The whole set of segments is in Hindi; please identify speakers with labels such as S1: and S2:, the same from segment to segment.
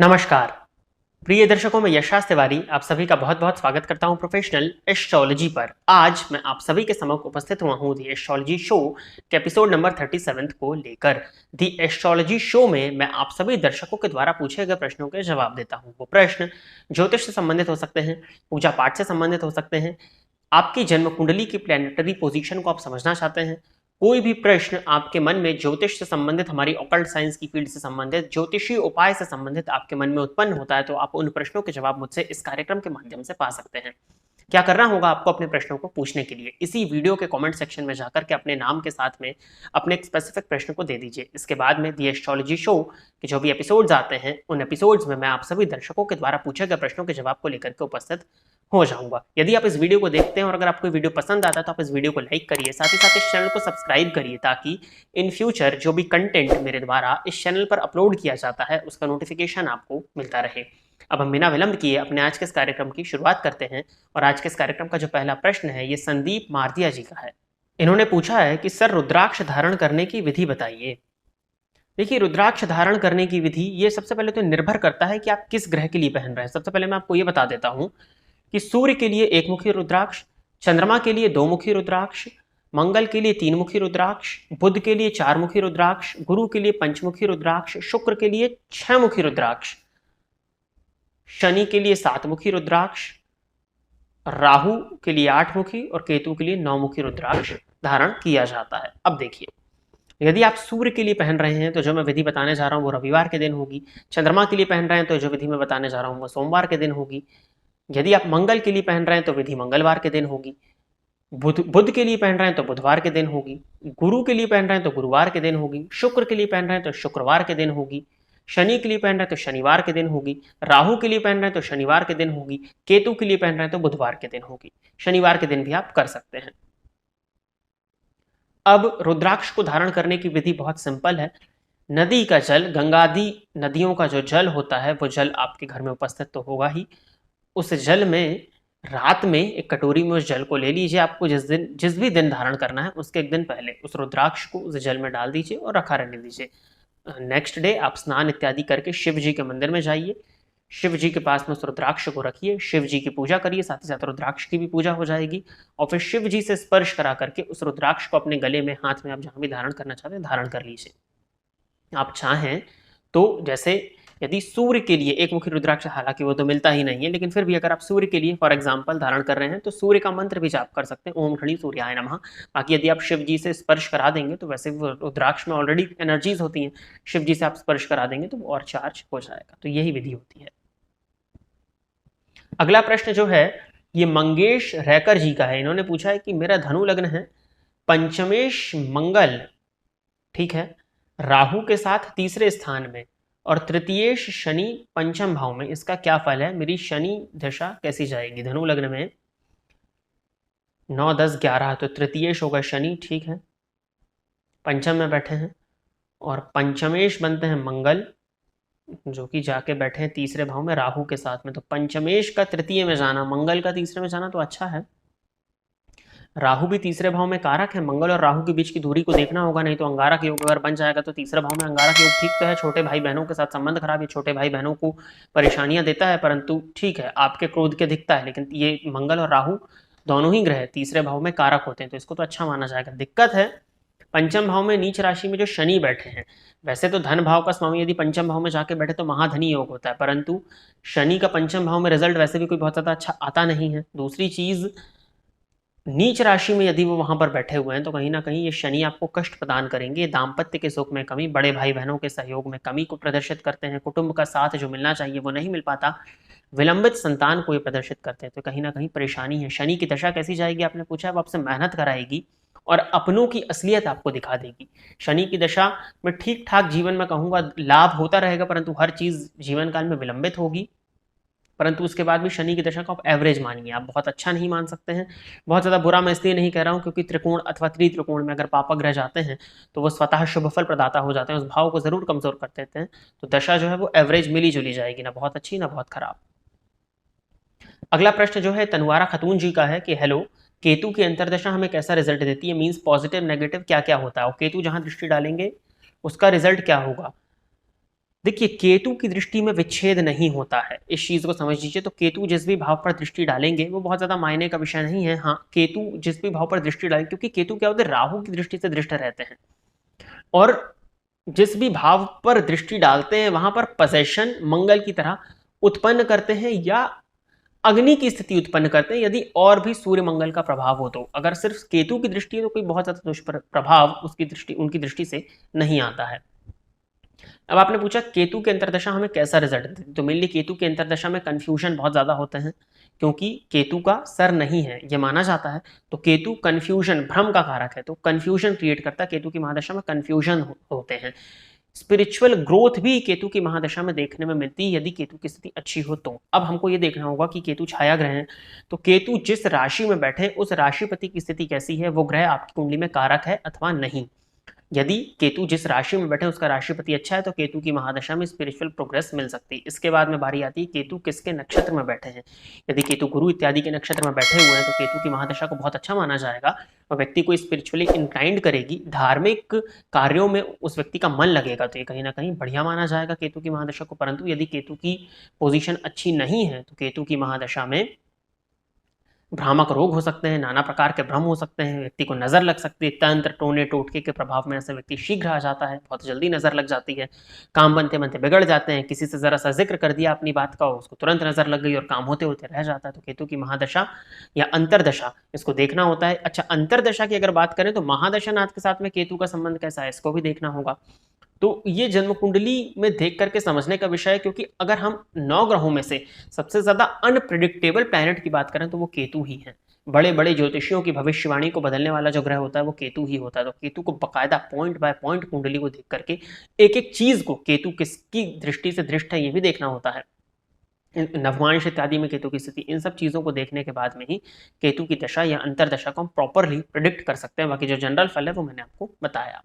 S1: नमस्कार प्रिय दर्शकों, मैं यशराज तिवारी आप सभी का बहुत बहुत स्वागत करता हूं प्रोफेशनल एस्ट्रोलॉजी पर। आज मैं आप सभी के समक्ष उपस्थित हुआ हूं दी एस्ट्रोलॉजी शो के एपिसोड नंबर 37 को लेकर। दी एस्ट्रोलॉजी शो में मैं आप सभी दर्शकों के द्वारा पूछे गए प्रश्नों के जवाब देता हूं। वो प्रश्न ज्योतिष से संबंधित हो सकते हैं, पूजा पाठ से संबंधित हो सकते हैं, आपकी जन्म कुंडली की प्लैनेटरी पोजीशन को आप समझना चाहते हैं, कोई भी प्रश्न आपके मन में ज्योतिष से संबंधित, हमारी ऑकल्ट साइंस की फील्ड से संबंधित, ज्योतिषीय उपाय से संबंधित आपके मन में उत्पन्न होता है, तो आप उन प्रश्नों के जवाब मुझसे इस कार्यक्रम के माध्यम से पा सकते हैं। क्या करना होगा आपको अपने प्रश्नों को पूछने के लिए? इसी वीडियो के कमेंट सेक्शन में जाकर के अपने नाम के साथ में अपने एक स्पेसिफिक प्रश्न को दे दीजिए। इसके बाद में दी एस्ट्रोलॉजी शो के जो भी एपिसोड्स आते हैं, उन एपिसोड्स में मैं आप सभी दर्शकों के द्वारा पूछे गए प्रश्नों के जवाब को लेकर के उपस्थित हो जाऊंगा। यदि आप इस वीडियो को देखते हैं और अगर आपको वीडियो पसंद आता है तो आप इस वीडियो को लाइक करिए, साथ ही साथ इस चैनल को सब्सक्राइब करिए, ताकि इन फ्यूचर जो भी कंटेंट मेरे द्वारा इस चैनल पर अपलोड किया जाता है उसका नोटिफिकेशन आपको मिलता रहे। अब हम बिना विलंब किए अपने आज के इस कार्यक्रम की शुरुआत करते हैं। और आज के इस कार्यक्रम का जो पहला प्रश्न है ये संदीप मारदिया जी का है। इन्होंने पूछा है कि सर, रुद्राक्ष धारण करने की विधि बताइए। देखिए, रुद्राक्ष धारण करने की विधि ये सबसे पहले तो निर्भर करता है कि आप किस ग्रह के लिए पहन रहे हैं। सबसे पहले मैं आपको ये बता देता हूं कि सूर्य के लिए एक मुखी रुद्राक्ष, चंद्रमा के लिए दो मुखी रुद्राक्ष, मंगल के लिए तीन मुखी रुद्राक्ष, बुध के लिए चार मुखी रुद्राक्ष, गुरु के लिए पंचमुखी रुद्राक्ष, शुक्र के लिए छह मुखी रुद्राक्ष, शनि के लिए सात मुखी रुद्राक्ष, राहु के लिए आठ मुखी और केतु के लिए नौ मुखी रुद्राक्ष धारण किया जाता है। अब देखिए, यदि आप सूर्य के लिए पहन रहे हैं तो जो मैं विधि बताने जा रहा हूं वो रविवार के दिन होगी। चंद्रमा के लिए पहन रहे हैं तो जो विधि मैं बताने जा रहा हूं वो सोमवार के दिन होगी। यदि आप मंगल के लिए पहन रहे हैं तो विधि मंगलवार के दिन होगी। बुध के लिए पहन रहे हैं तो बुधवार के दिन होगी। गुरु के लिए पहन रहे हैं तो गुरुवार के दिन होगी। शुक्र के लिए पहन रहे हैं तो शुक्रवार के दिन होगी। शनि के लिए पहन रहे हैं तो शनिवार के दिन होगी। राहु के लिए पहन रहे हैं तो शनिवार के दिन होगी। केतु के लिए पहन रहे हैं तो बुधवार के दिन होगी। शनिवार के दिन भी आप कर सकते हैं। अब रुद्राक्ष को धारण करने की विधि बहुत सिंपल है। नदी का जल, गंगादि नदियों का जो जल होता है वो जल आपके घर में उपस्थित तो होगा ही। उस जल में रात में एक कटोरी में उस जल को ले लीजिए। आपको जिस भी दिन धारण करना है उसके एक दिन पहले उस रुद्राक्ष को उस जल में डाल दीजिए और रखा रहने दीजिए। नेक्स्ट डे आप स्नान इत्यादि करके शिव जी के मंदिर में जाइए, शिव जी के पास में उस रुद्राक्ष को रखिए, शिव जी की पूजा करिए, साथ ही साथ रुद्राक्ष की भी पूजा हो जाएगी। और फिर शिव जी से स्पर्श करा करके उस रुद्राक्ष को अपने गले में, हाथ में, आप जहां भी धारण करना चाहते हैं धारण कर लीजिए। आप चाहें तो जैसे यदि सूर्य के लिए एक मुखी रुद्राक्ष, हालांकि वो तो मिलता ही नहीं है, लेकिन फिर भी अगर आप सूर्य के लिए फॉर एग्जांपल धारण कर रहे हैं तो सूर्य का मंत्र भी जाप कर सकते हैं, ओम घड़ी सूर्याय नमः। बाकी यदि आप शिव जी से स्पर्श करा देंगे तो वैसे रुद्राक्ष में ऑलरेडी एनर्जीज होती हैं, शिव जी से आप स्पर्श करा देंगे तो वो और चार्ज हो जाएगा। तो यही विधि होती है। अगला प्रश्न जो है ये मंगेश रैकर जी का है। इन्होंने पूछा है कि मेरा धनु लग्न है, पंचमेश मंगल, ठीक है, राहु के साथ तीसरे स्थान में और तृतीयेश शनि पंचम भाव में, इसका क्या फल है? मेरी शनि दशा कैसी जाएगी? धनु लग्न में 9, 10, 11 तो तृतीयेश होगा शनि, ठीक है, पंचम में बैठे हैं। और पंचमेश बनते हैं मंगल, जो कि जाके बैठे हैं तीसरे भाव में राहु के साथ में। तो पंचमेश का तृतीय में जाना, मंगल का तीसरे में जाना तो अच्छा है। राहु भी तीसरे भाव में कारक है, मंगल और राहु के बीच की दूरी को देखना होगा, नहीं तो अंगारक योग अगर बन जाएगा तो तीसरे भाव में अंगारक योग ठीक तो है, छोटे भाई बहनों के साथ संबंध खराब, ये छोटे भाई बहनों को परेशानियां देता है, परंतु ठीक है, आपके क्रोध के दिखता है, लेकिन ये मंगल और राहु दोनों ही ग्रह तीसरे भाव में कारक होते हैं तो इसको तो अच्छा माना जाएगा। दिक्कत है पंचम भाव में नीच राशि में जो शनि बैठे हैं। वैसे तो धन भाव का स्वामी यदि पंचम भाव में जाके बैठे तो महाधनी योग होता है, परंतु शनि का पंचम भाव में रिजल्ट वैसे भी कोई बहुत ज्यादा अच्छा आता नहीं है। दूसरी चीज, नीच राशि में यदि वो वहां पर बैठे हुए हैं तो कहीं ना कहीं ये शनि आपको कष्ट प्रदान करेंगे, दाम्पत्य के सुख में कमी, बड़े भाई बहनों के सहयोग में कमी को प्रदर्शित करते हैं, कुटुंब का साथ जो मिलना चाहिए वो नहीं मिल पाता, विलंबित संतान को ये प्रदर्शित करते हैं, तो कहीं ना कहीं परेशानी है। शनि की दशा कैसी जाएगी आपने पूछा है, वो आपसे मेहनत कराएगी और अपनों की असलियत आपको दिखा देगी। शनि की दशा में ठीक ठाक जीवन में कहूंगा लाभ होता रहेगा, परंतु हर चीज जीवन काल में विलंबित होगी। परंतु उसके बाद भी शनि की दशा को आप एवरेज मानिए, आप बहुत अच्छा नहीं मान सकते हैं। बहुत ज़्यादा बुरा मैं इसलिए नहीं कह रहा हूँ क्योंकि त्रिकोण अथवा त्रित्रिकोण में अगर पापा ग्रह जाते हैं तो वो स्वतः शुभ फल प्रदाता हो जाते हैं, उस भाव को जरूर कमजोर कर देते हैं। तो दशा जो है वो एवरेज मिली जुली जाएगी, ना बहुत अच्छी ना बहुत खराब। अगला प्रश्न जो है तनवारा खतून जी का है कि हेलो, केतु की अंतरदशा हमें कैसा रिजल्ट देती है, मीन्स पॉजिटिव नेगेटिव क्या क्या होता है, और केतु जहां दृष्टि डालेंगे उसका रिजल्ट क्या होगा। देखिए केतु की दृष्टि में विच्छेद नहीं होता है, इस चीज को समझ लीजिए। तो केतु जिस भी भाव पर दृष्टि डालेंगे वो बहुत ज्यादा मायने का विषय नहीं है। हाँ, केतु जिस भी भाव पर दृष्टि डालेंगे, क्योंकि केतु क्या होते हैं, राहु की दृष्टि से दृष्ट रहते हैं, और जिस भी भाव पर दृष्टि डालते हैं वहां पर पोजेशन मंगल की तरह उत्पन्न करते हैं या अग्नि की स्थिति उत्पन्न करते हैं, यदि और भी सूर्य मंगल का प्रभाव हो तो। अगर सिर्फ केतु की दृष्टि है तो कोई बहुत ज्यादा दुष्प्रभाव उसकी दृष्टि उनकी दृष्टि से नहीं आता है। अब आपने पूछा केतु के अंतरदशा हमें कैसा रिजल्ट देती है, तो मेनली केतु के अंतरदशा में कंफ्यूजन बहुत ज्यादा होते हैं, क्योंकि केतु का सर नहीं है ये माना जाता है। तो केतु कंफ्यूजन भ्रम का कारक है, तो कंफ्यूजन क्रिएट करता है, केतु की महादशा में कंफ्यूजन होते हैं। स्पिरिचुअल ग्रोथ भी केतु की महादशा में देखने में मिलती है यदि केतु की स्थिति अच्छी हो तो। अब हमको ये देखना होगा कि केतु छाया ग्रह है, तो केतु जिस राशि में बैठे उस राशिपति की स्थिति कैसी है, वो ग्रह आपकी कुंडली में कारक है अथवा नहीं। यदि केतु जिस राशि में बैठे उसका राशिपति अच्छा है तो केतु की महादशा में स्पिरिचुअल प्रोग्रेस मिल सकती है। इसके बाद में बारी आती है केतु किसके नक्षत्र में बैठे हैं। यदि केतु गुरु इत्यादि के नक्षत्र में बैठे हुए हैं तो केतु की महादशा को बहुत अच्छा माना जाएगा और व्यक्ति को स्पिरिचुअली इंक्लाइंड करेगी, धार्मिक कार्यों में उस व्यक्ति का मन लगेगा, तो ये कहीं ना कहीं बढ़िया माना जाएगा केतु की महादशा को। परंतु यदि केतु की पोजीशन अच्छी नहीं है तो केतु की महादशा में भ्रामक रोग हो सकते हैं, नाना प्रकार के भ्रम हो सकते हैं, व्यक्ति को नजर लग सकती है, तंत्र टोने टोटके के प्रभाव में ऐसे व्यक्ति शीघ्र आ जाता है, बहुत जल्दी नजर लग जाती है, काम बनते बनते बिगड़ जाते हैं, किसी से जरा सा जिक्र कर दिया अपनी बात का उसको तुरंत नजर लग गई और काम होते होते रह जाता है। तो केतु की महादशा या अंतरदशा इसको देखना होता है। अच्छा, अंतरदशा की अगर बात करें तो महादशा नाथ के साथ में केतु का संबंध कैसा है इसको भी देखना होगा। तो ये जन्म कुंडली में देख करके समझने का विषय है, क्योंकि अगर हम 9 ग्रहों में से सबसे ज्यादा अनप्रिडिक्टेबल प्लैनेट की बात करें तो वो केतु ही है। बड़े बड़े ज्योतिषियों की भविष्यवाणी को बदलने वाला जो ग्रह होता है वो केतु ही होता है। तो केतु को बकायदा पॉइंट बाय पॉइंट कुंडली को देख करके एक एक चीज को केतु किसकी दृष्टि से दृष्ट है ये भी देखना होता है। नवमांश इत्यादि में केतु की स्थिति, इन सब चीजों को देखने के बाद में ही केतु की दशा या अंतरदशा को हम प्रॉपरली प्रिडिक्ट कर सकते हैं। बाकी जो जनरल फल है वो मैंने आपको बताया।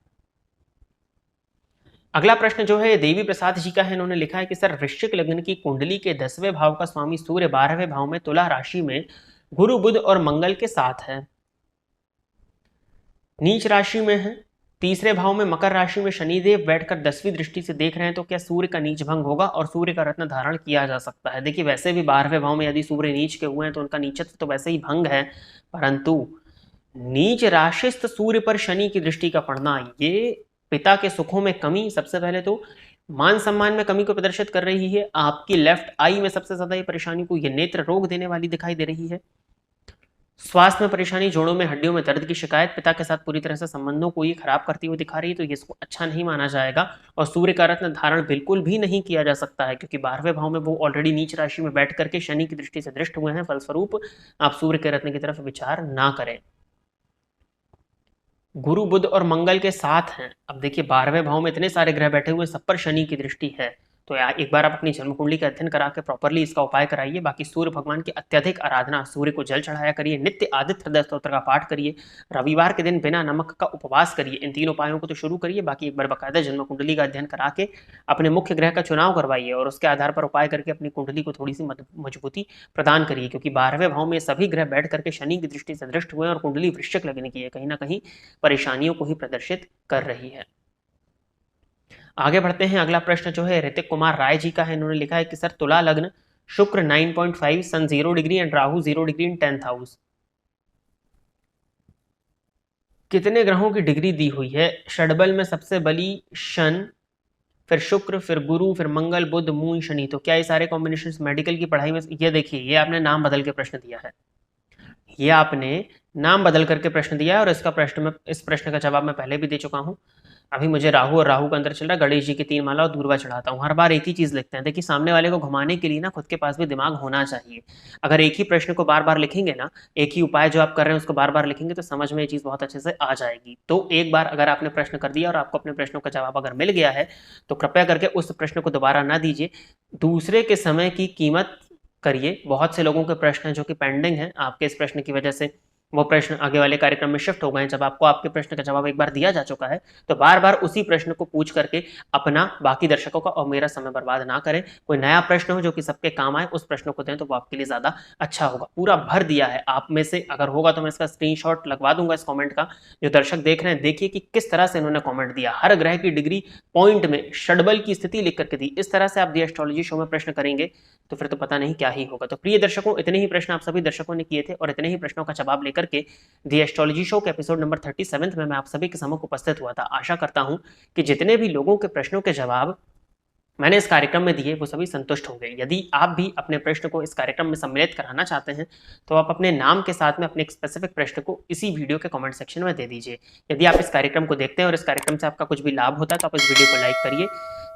S1: अगला प्रश्न जो है देवी प्रसाद जी का है, इन्होंने लिखा है कि सर वृश्चिक लग्न की कुंडली के 10वें भाव का स्वामी सूर्य 12वें भाव में तुला राशि में गुरु बुध और मंगल के साथ है, नीच राशि में है, तीसरे भाव में मकर राशि में शनिदेव बैठकर 10वीं दृष्टि से देख रहे हैं, तो क्या सूर्य का नीच भंग होगा और सूर्य का रत्न धारण किया जा सकता है। देखिए वैसे भी 12वें भाव में यदि सूर्य नीच के हुए हैं तो उनका नीचत्व तो वैसे ही भंग है, परंतु नीच राशिस्थ सूर्य पर शनि की दृष्टि का पड़ना ये पिता के सुखों में कमी, सबसे पहले तो मान सम्मान में कमी को प्रदर्शित कर रही है। आपकी लेफ्ट आई में सबसे ज्यादा ये परेशानी को ये नेत्र रोग देने वाली दिखाई दे रही है। स्वास्थ्य में परेशानी, जोड़ों में हड्डियों में दर्द की शिकायत पिता के साथ पूरी तरह से संबंधों को ये खराब करती हुई दिखा रही है, तो ये इसको अच्छा नहीं माना जाएगा। और सूर्य का रत्न धारण बिल्कुल भी नहीं किया जा सकता है, क्योंकि 12वें भाव में वो ऑलरेडी नीच राशि में बैठ करके शनि की दृष्टि से दृष्ट हुए हैं। फलस्वरूप आप सूर्य के रत्न की तरफ विचार ना करें। गुरु बुध और मंगल के साथ हैं। अब देखिए 12वें भाव में इतने सारे ग्रह बैठे हुए, सब पर शनि की दृष्टि है, तो एक बार आप अपनी जन्म कुंडली का अध्ययन करा के प्रॉपरली इसका उपाय कराइए। बाकी सूर्य भगवान की अत्यधिक आराधना, सूर्य को जल चढ़ाया करिए, नित्य आदित्य हृदय स्तोत्र का पाठ करिए, रविवार के दिन बिना नमक का उपवास करिए। इन 3 उपायों को तो शुरू करिए, बाकी एक बार बाकायदा जन्म कुंडली का अध्ययन करा के अपने मुख्य ग्रह का चुनाव करवाइए और उसके आधार पर उपाय करके अपनी कुंडली को थोड़ी सी मजबूती प्रदान करिए, क्योंकि 12वें भाव में सभी ग्रह बैठ करके शनि की दृष्टि से दृष्ट हुए और कुंडली वृश्चिक लगने की है, कहीं ना कहीं परेशानियों को ही प्रदर्शित कर रही है। आगे बढ़ते हैं। अगला प्रश्न जो है ऋतिक कुमार राय जी का है, इन्होंने लिखा है कि सर तुला लग्न, शुक्र 9.5, सन 0 degree and Rahu 0 degree in 10th house, कितने ग्रहों की डिग्री दी हुई है। षडबल में सबसे बली शन, फिर शुक्र, फिर गुरु, फिर मंगल, बुध, मून, शनि, तो क्या ये सारे कॉम्बिनेशन मेडिकल की पढ़ाई में। ये देखिए ये आपने नाम बदल के प्रश्न दिया है, ये आपने नाम बदल करके प्रश्न दिया है और इसका प्रश्न में इस प्रश्न का जवाब मैं पहले भी दे चुका हूं। अभी मुझे राहु और राहु का अंतर चल रहा है, गणेश जी की 3 माला और दूर्वा चढ़ाता हूँ। हर बार एक ही चीज लिखते हैं। देखिए सामने वाले को घुमाने के लिए ना खुद के पास भी दिमाग होना चाहिए। अगर एक ही प्रश्न को बार बार लिखेंगे ना, एक ही उपाय जो आप कर रहे हैं उसको बार बार लिखेंगे तो समझ में ये चीज बहुत अच्छे से आ जाएगी। तो एक बार अगर आपने प्रश्न कर दिया और आपको अपने प्रश्नों का जवाब अगर मिल गया है तो कृपया करके उस प्रश्न को दोबारा ना दीजिए, दूसरे के समय की कीमत करिए। बहुत से लोगों के प्रश्न हैं जो कि पेंडिंग है, आपके इस प्रश्न की वजह से वो प्रश्न आगे वाले कार्यक्रम में शिफ्ट हो गए हैं। जब आपको आपके प्रश्न का जवाब एक बार दिया जा चुका है तो बार बार उसी प्रश्न को पूछ करके अपना, बाकी दर्शकों का और मेरा समय बर्बाद ना करें। कोई नया प्रश्न हो जो कि सबके काम आए, उस प्रश्न को दें तो वो आपके लिए ज्यादा अच्छा होगा। पूरा भर दिया है आप में से, अगर होगा तो मैं इसका स्क्रीनशॉट लगवा दूंगा इस कॉमेंट का। जो दर्शक देख रहे हैं देखिए कि किस तरह से इन्होंने कॉमेंट दिया, हर ग्रह की डिग्री पॉइंट में षडबल की स्थिति लिख करके दी। इस तरह से आप दी एस्ट्रोलॉजी शो में प्रश्न करेंगे तो फिर तो पता नहीं क्या ही होगा। तो प्रिय दर्शकों, इतने ही प्रश्न आप सभी दर्शकों ने किए थे और इतने ही प्रश्नों का जवाब लेकर के दी एस्ट्रोलॉजी शो के एपिसोड नंबर 37 में मैं आप सभी के सम्मुख उपस्थित हुआ था। आशा करता हूं कि जितने भी लोगों के प्रश्नों के जवाब मैंने इस कार्यक्रम में दिए वो सभी संतुष्ट होंगे। यदि आप भी अपने प्रश्न को इस कार्यक्रम में सम्मिलित कराना चाहते हैं तो आप अपने नाम के साथ में अपने एक स्पेसिफिक प्रश्न को इसी वीडियो के कमेंट सेक्शन में दे दीजिए। यदि आप इस कार्यक्रम को देखते हैं और इस कार्यक्रम से आपका कुछ भी लाभ होता है तो आप इस वीडियो को लाइक करिए,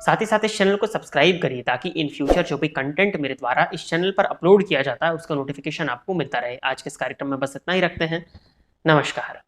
S1: साथ ही साथ इस चैनल को सब्सक्राइब करिए ताकि इन फ्यूचर जो भी कंटेंट मेरे द्वारा इस चैनल पर अपलोड किया जाता है उसका नोटिफिकेशन आपको मिलता रहे। आज के इस कार्यक्रम में बस इतना ही रखते हैं। नमस्कार।